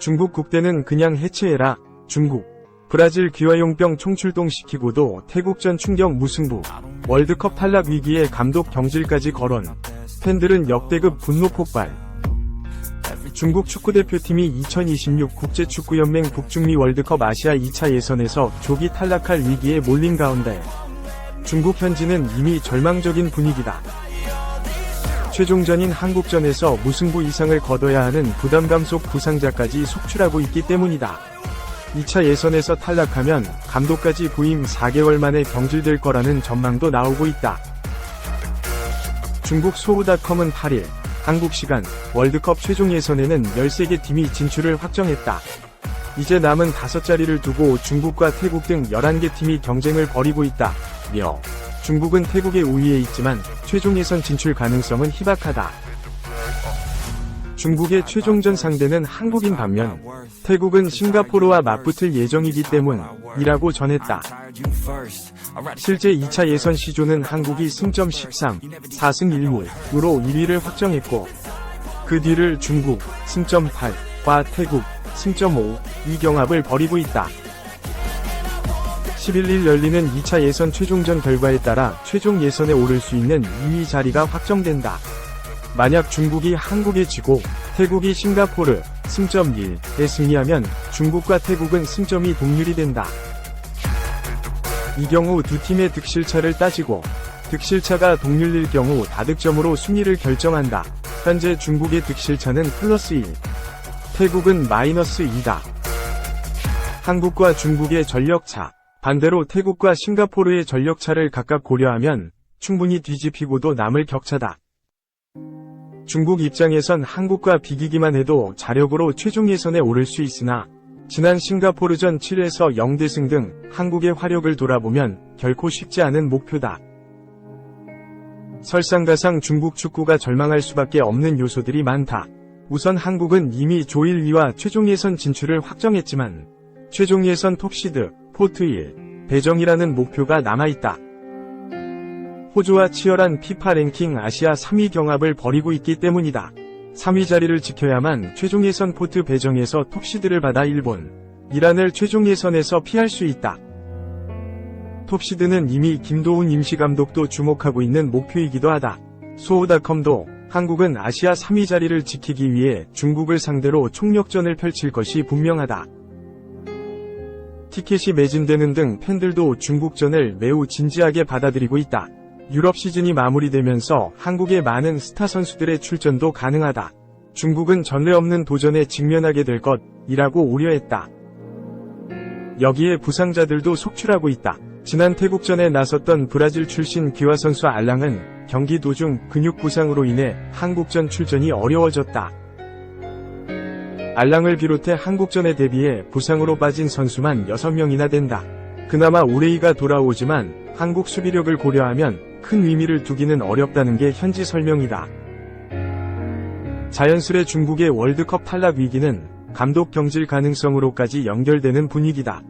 중국 국대는 그냥 해체해라. 중국. 브라질 귀화용병 총출동시키고도 태국전 충격 무승부. 월드컵 탈락 위기에 감독 경질까지 거론. 팬들은 역대급 분노 폭발. 중국 축구대표팀이 2026 국제축구연맹 북중미 월드컵 아시아 2차 예선에서 조기 탈락할 위기에 몰린 가운데 중국 현지는 이미 절망적인 분위기다. 최종전인 한국전에서 무승부 이상을 거둬야 하는 부담감 속 부상자까지 속출하고 있기 때문이다. 2차 예선에서 탈락하면 감독까지 부임 4개월 만에 경질될 거라는 전망도 나오고 있다. 중국 소우닷컴은 8일 한국 시간 월드컵 최종 예선에는 13개 팀이 진출을 확정했다. 이제 남은 5자리를 두고 중국과 태국 등 11개 팀이 경쟁을 벌이고 있다. 며 중국은 태국의 우위에 있지만 최종 예선 진출 가능성은 희박하다. 중국의 최종전 상대는 한국인 반면 태국은 싱가포르와 맞붙을 예정이기 때문이라고 전했다. 실제 2차 예선 시조는 한국이 승점 13, 4승 1무로 1위를 확정했고 그 뒤를 중국, 승점 8과 태국, 승점 5, 이 경합을 벌이고 있다. 11일 열리는 2차 예선 최종전 결과에 따라 최종 예선에 오를 수 있는 2위 자리가 확정된다. 만약 중국이 한국에 지고 태국이 싱가포르, 승점 1에 승리하면 중국과 태국은 승점이 동률이 된다. 이 경우 두 팀의 득실차를 따지고 득실차가 동률일 경우 다득점으로 순위를 결정한다. 현재 중국의 득실차는 플러스 1, 태국은 마이너스 2다. 한국과 중국의 전력차, 반대로 태국과 싱가포르의 전력차를 각각 고려하면 충분히 뒤집히고도 남을 격차다. 중국 입장에선 한국과 비기기만 해도 자력으로 최종 예선에 오를 수 있으나 지난 싱가포르전 7에서 0대승 등 한국의 화력을 돌아보면 결코 쉽지 않은 목표다. 설상가상 중국 축구가 절망할 수밖에 없는 요소들이 많다. 우선 한국은 이미 조 1위와 최종 예선 진출을 확정했지만 최종 예선 톱시드, 포트 1, 배정이라는 목표가 남아있다. 호주와 치열한 피파 랭킹 아시아 3위 경합을 벌이고 있기 때문이다. 3위 자리를 지켜야만 최종 예선 포트 배정에서 톱시드를 받아 일본, 이란을 최종 예선에서 피할 수 있다. 톱시드는 이미 김도훈 임시감독도 주목하고 있는 목표이기도 하다. 소우닷컴도 한국은 아시아 3위 자리를 지키기 위해 중국을 상대로 총력전을 펼칠 것이 분명하다. 티켓이 매진되는 등 팬들도 중국전을 매우 진지하게 받아들이고 있다. 유럽 시즌이 마무리되면서 한국의 많은 스타 선수들의 출전도 가능하다. 중국은 전례 없는 도전에 직면하게 될 것이라고 우려했다. 여기에 부상자들도 속출하고 있다. 지난 태국전에 나섰던 브라질 출신 기화 선수 알랑은 경기 도중 근육 부상으로 인해 한국전 출전이 어려워졌다. 알랑을 비롯해 한국전에 대비해 부상으로 빠진 선수만 6명이나 된다. 그나마 우레이가 돌아오지만 한국 수비력을 고려하면 큰 의미를 두기는 어렵다는 게 현지 설명이다. 자연스레 중국의 월드컵 탈락 위기는 감독 경질 가능성으로까지 연결되는 분위기다.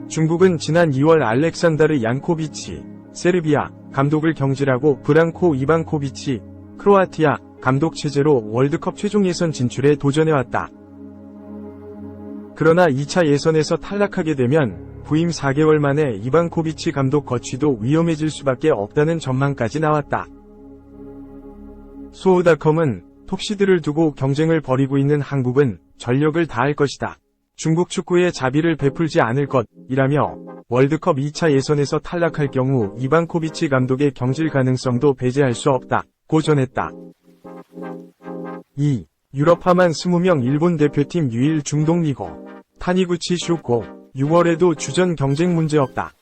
중국은 지난 2월 알렉산다르 얀코비치, 세르비아 감독을 경질하고 브랑코 이방코비치, 크로아티아 감독 체제로 월드컵 최종 예선 진출에 도전해왔다. 그러나 2차 예선에서 탈락하게 되면 부임 4개월 만에 이방코비치 감독 거취도 위험해질 수밖에 없다는 전망까지 나왔다. 소우닷컴은 톱시드를 두고 경쟁을 벌이고 있는 한국은 전력을 다할 것이다. 중국 축구에 자비를 베풀지 않을 것이라며 월드컵 2차 예선에서 탈락할 경우 이방코비치 감독의 경질 가능성도 배제할 수 없다고 전했다. 2. 유럽파만 20명 일본 대표팀 유일 중동 리거 타니구치 슈고 6월에도 주전 경쟁 문제없다.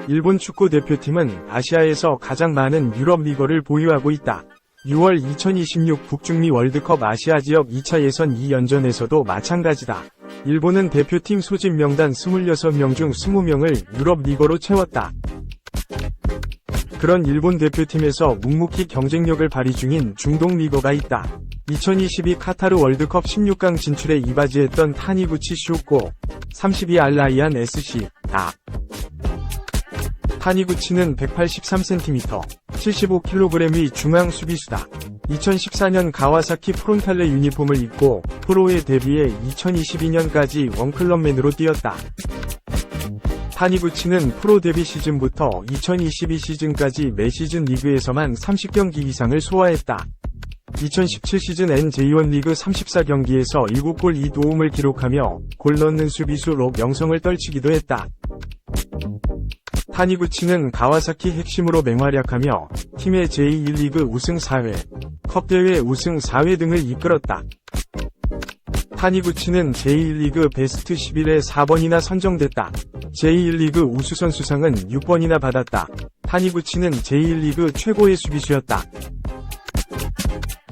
일본 축구 대표팀은 아시아에서 가장 많은 유럽 리거를 보유하고 있다. 6월 2026 북중미 월드컵 아시아 지역 2차 예선 2연전에서도 마찬가지다. 일본은 대표팀 소집 명단 26명 중 20명을 유럽 리거로 채웠다. 그런 일본 대표팀에서 묵묵히 경쟁력을 발휘 중인 중동 리거가 있다. 2022 카타르 월드컵 16강 진출에 이바지했던 타니구치 슈고, 32 알라이안 SC, 다. 타니구치는 183cm, 75kg의 중앙 수비수다. 2014년 가와사키 프론탈레 유니폼을 입고 프로에 데뷔해 2022년까지 원클럽맨으로 뛰었다. 타니구치는 프로 데뷔 시즌부터 2022 시즌까지 매 시즌 리그에서만 30경기 이상을 소화했다. 2017 시즌 NJ1 리그 34경기에서 7골 2도움을 기록하며 골 넣는 수비수로 명성을 떨치기도 했다. 타니구치는 가와사키 핵심으로 맹활약하며 팀의 제1리그 우승 4회, 컵대회 우승 4회 등을 이끌었다. 타니구치는 제1리그 베스트 11에 4번이나 선정됐다. 제1리그 우수선수상은 6번이나 받았다. 타니구치는 제1리그 최고의 수비수였다.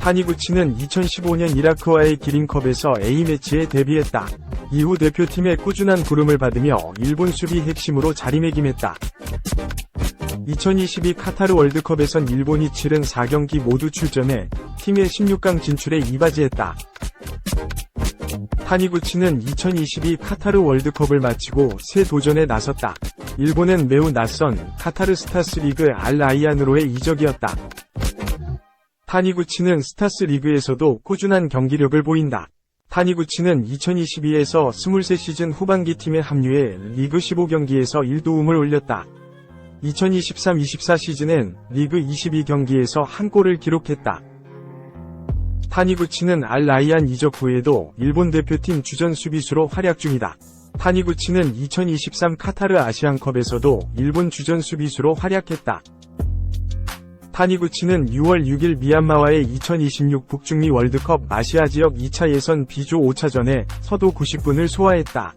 타니구치는 2015년 이라크와의 기린컵에서 A매치에 데뷔했다. 이후 대표팀의 꾸준한 부름을 받으며 일본 수비 핵심으로 자리매김했다. 2022 카타르 월드컵에선 일본이 치른 4경기 모두 출전해 팀의 16강 진출에 이바지했다. 타니구치는 2022 카타르 월드컵을 마치고 새 도전에 나섰다. 일본은 매우 낯선 카타르 스타스 리그 알 라이안으로의 이적이었다. 타니구치는 스타스 리그에서도 꾸준한 경기력을 보인다. 타니구치는 2022에서 23시즌 후반기 팀에 합류해 리그 15경기에서 1도움을 올렸다. 2023-24 시즌엔 리그 22경기에서 한 골을 기록했다. 타니구치는 알 라이안 이적 후에도 일본 대표팀 주전 수비수로 활약 중이다. 타니구치는 2023 카타르 아시안컵에서도 일본 주전 수비수로 활약했다. 타니구치는 6월 6일 미얀마와의 2026 북중미 월드컵 아시아 지역 2차 예선 B조 5차전에 서도 90분을 소화했다.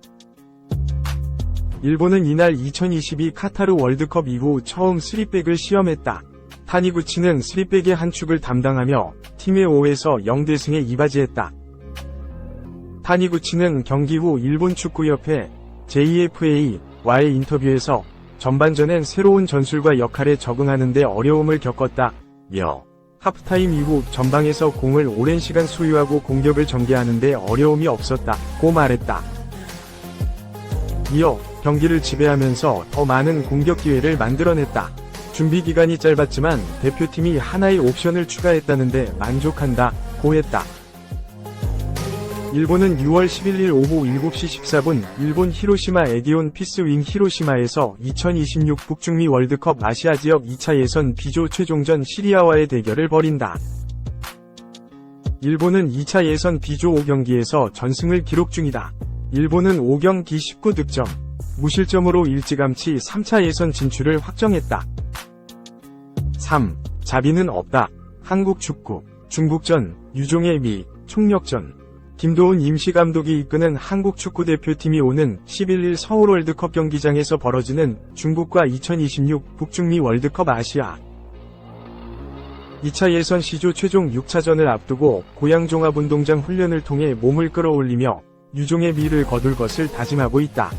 일본은 이날 2022 카타르 월드컵 이후 처음 3백을 시험했다. 타니구치는 3백의 한 축을 담당하며 팀의 5에서 0대승에 이바지했다. 타니구치는 경기 후 일본 축구협회 JFA와의 인터뷰에서 전반전엔 새로운 전술과 역할에 적응하는 데 어려움을 겪었다며 하프타임 이후 전방에서 공을 오랜 시간 소유하고 공격을 전개하는 데 어려움이 없었다고 말했다. 이어 경기를 지배하면서 더 많은 공격 기회를 만들어냈다. 준비 기간이 짧았지만 대표팀이 하나의 옵션을 추가했다는데 만족한다고 했다. 일본은 6월 11일 오후 7시 14분 일본 히로시마 에디온 피스윙 히로시마에서 2026 북중미 월드컵 아시아 지역 2차 예선 B조 최종전 시리아와의 대결을 벌인다. 일본은 2차 예선 B조 5경기에서 전승을 기록 중이다. 일본은 5경기 19득점, 무실점으로 일찌감치 3차 예선 진출을 확정했다. 3. 자비는 없다. 한국 축구, 중국전, 유종의 미, 총력전. 김도훈 임시감독이 이끄는 한국 축구대표팀이 오는 11일 서울 월드컵 경기장에서 벌어지는 중국과 2026 북중미 월드컵 아시아 2차 예선 C조 최종 6차전을 앞두고 고양종합운동장 훈련을 통해 몸을 끌어올리며 유종의 미를 거둘 것을 다짐하고 있다.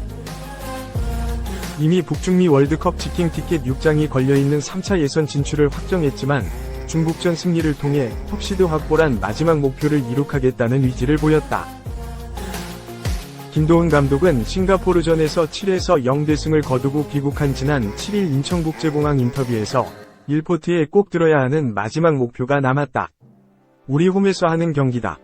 이미 북중미 월드컵 직행 티켓 6장이 걸려있는 3차 예선 진출을 확정했지만 중국전 승리를 통해 톱시드 확보란 마지막 목표를 이룩하겠다는 의지를 보였다. 김도훈 감독은 싱가포르전에서 7에서 0대승을 거두고 귀국한 지난 7일 인천국제공항 인터뷰에서 1포트에 꼭 들어야 하는 마지막 목표가 남았다. 우리 홈에서 하는 경기다.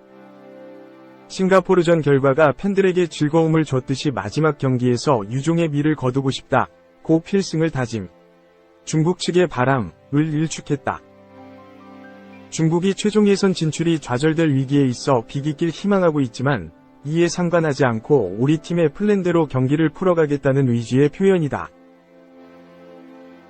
싱가포르전 결과가 팬들에게 즐거움을 줬듯이 마지막 경기에서 유종의 미를 거두고 싶다. 고 필승을 다짐. 중국 측의 바람을 일축했다. 중국이 최종 예선 진출이 좌절될 위기에 있어 비기길 희망하고 있지만 이에 상관하지 않고 우리 팀의 플랜대로 경기를 풀어가겠다는 의지의 표현이다.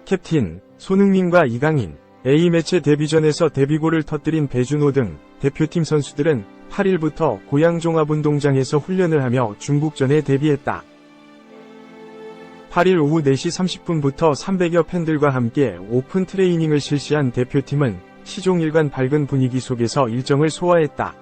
캡틴 손흥민과 이강인, A매치 데뷔전에서 데뷔골을 터뜨린 배준호 등 대표팀 선수들은 8일부터 고양종합운동장에서 훈련을 하며 중국전에 대비했다. 8일 오후 4시 30분부터 300여 팬들과 함께 오픈 트레이닝을 실시한 대표팀은 시종일관 밝은 분위기 속에서 일정을 소화했다.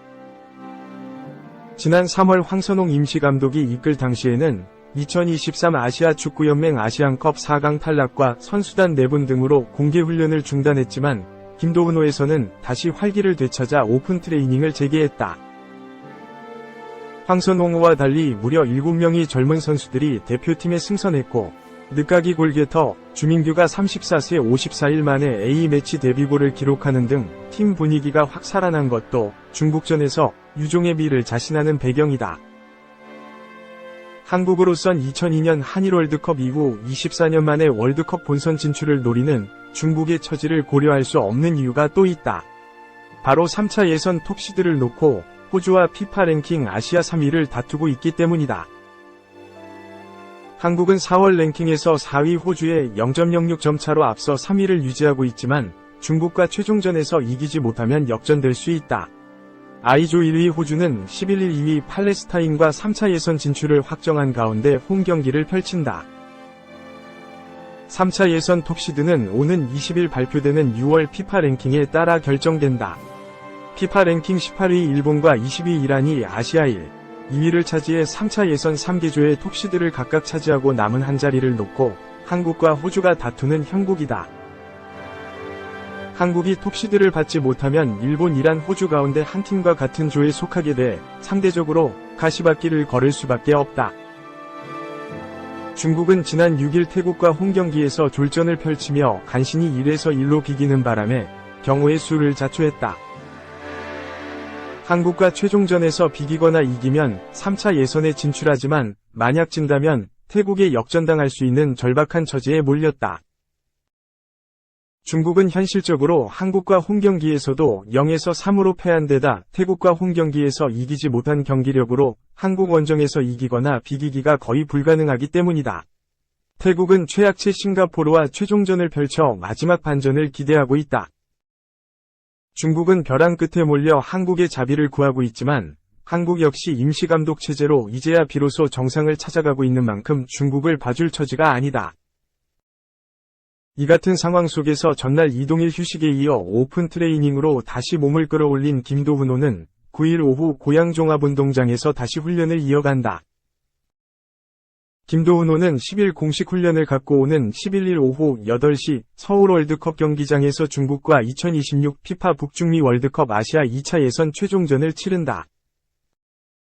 지난 3월 황선홍 임시감독이 이끌 당시에는 2023 아시아 축구연맹 아시안컵 4강 탈락과 선수단 내분 등으로 공개훈련을 중단했지만 김도훈호에서는 다시 활기를 되찾아 오픈 트레이닝을 재개했다. 황선홍호와 달리 무려 7명의 젊은 선수들이 대표팀에 승선했고 늦가기 골게터, 주민규가 34세 54일 만에 A매치 데뷔골을 기록하는 등 팀 분위기가 확 살아난 것도 중국전에서 유종의 미를 자신하는 배경이다. 한국으로선 2002년 한일 월드컵 이후 24년 만에 월드컵 본선 진출을 노리는 중국의 처지를 고려할 수 없는 이유가 또 있다. 바로 3차 예선 톱시드를 놓고 호주와 피파 랭킹 아시아 3위를 다투고 있기 때문이다. 한국은 4월 랭킹에서 4위 호주에 0.06점 차로 앞서 3위를 유지하고 있지만 중국과 최종전에서 이기지 못하면 역전될 수 있다. I조 1위 호주는 11일 2위 팔레스타인과 3차 예선 진출을 확정한 가운데 홈 경기를 펼친다. 3차 예선 톱시드는 오는 20일 발표되는 6월 피파 랭킹에 따라 결정된다. 피파 랭킹 18위 일본과 20위 이란이 아시아 1, 2위를 차지해 3차 예선 3개조의 톱시드를 각각 차지하고 남은 한 자리를 놓고 한국과 호주가 다투는 형국이다. 한국이 톱시드를 받지 못하면 일본, 이란, 호주 가운데 한 팀과 같은 조에 속하게 돼 상대적으로 가시밭길을 걸을 수밖에 없다. 중국은 지난 6일 태국과 홈경기에서 졸전을 펼치며 간신히 1에서 1로 비기는 바람에 경우의 수를 자초했다. 한국과 최종전에서 비기거나 이기면 3차 예선에 진출하지만 만약 진다면 태국에 역전당할 수 있는 절박한 처지에 몰렸다. 중국은 현실적으로 한국과 홈경기에서도 0에서 3으로 패한 데다 태국과 홈경기에서 이기지 못한 경기력으로 한국 원정에서 이기거나 비기기가 거의 불가능하기 때문이다. 태국은 최약체 싱가포르와 최종전을 펼쳐 마지막 반전을 기대하고 있다. 중국은 벼랑 끝에 몰려 한국의 자비를 구하고 있지만 한국 역시 임시감독 체제로 이제야 비로소 정상을 찾아가고 있는 만큼 중국을 봐줄 처지가 아니다. 이 같은 상황 속에서 전날 이동일 휴식에 이어 오픈 트레이닝으로 다시 몸을 끌어올린 김도훈호는 9일 오후 고양 종합운동장에서 다시 훈련을 이어간다. 김도훈호는 10일 공식 훈련을 갖고 오는 11일 오후 8시 서울 월드컵 경기장에서 중국과 2026 피파 북중미 월드컵 아시아 2차 예선 최종전을 치른다.